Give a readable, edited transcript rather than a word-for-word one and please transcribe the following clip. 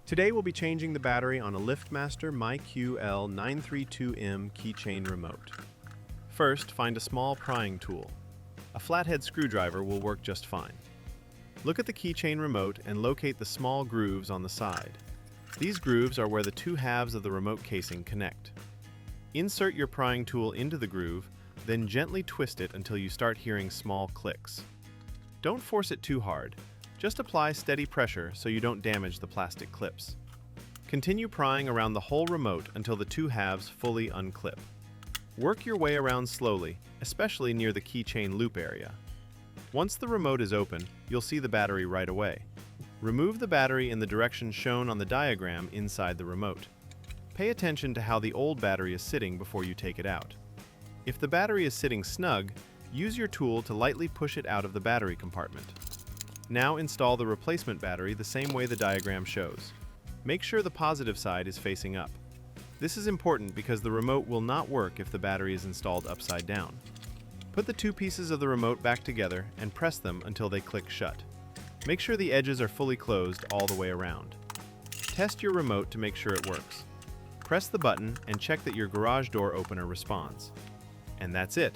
Today we'll be changing the battery on a LiftMaster MyQ L932M Keychain remote. First, find a small prying tool. A flathead screwdriver will work just fine. Look at the keychain remote and locate the small grooves on the side. These grooves are where the two halves of the remote casing connect. Insert your prying tool into the groove, then gently twist it until you start hearing small clicks. Don't force it too hard. Just apply steady pressure so you don't damage the plastic clips. Continue prying around the whole remote until the two halves fully unclip. Work your way around slowly, especially near the keychain loop area. Once the remote is open, you'll see the battery right away. Remove the battery in the direction shown on the diagram inside the remote. Pay attention to how the old battery is sitting before you take it out. If the battery is sitting snug, use your tool to lightly push it out of the battery compartment. Now install the replacement battery the same way the diagram shows. Make sure the positive side is facing up. This is important because the remote will not work if the battery is installed upside down. Put the two pieces of the remote back together and press them until they click shut. Make sure the edges are fully closed all the way around. Test your remote to make sure it works. Press the button and check that your garage door opener responds. And that's it.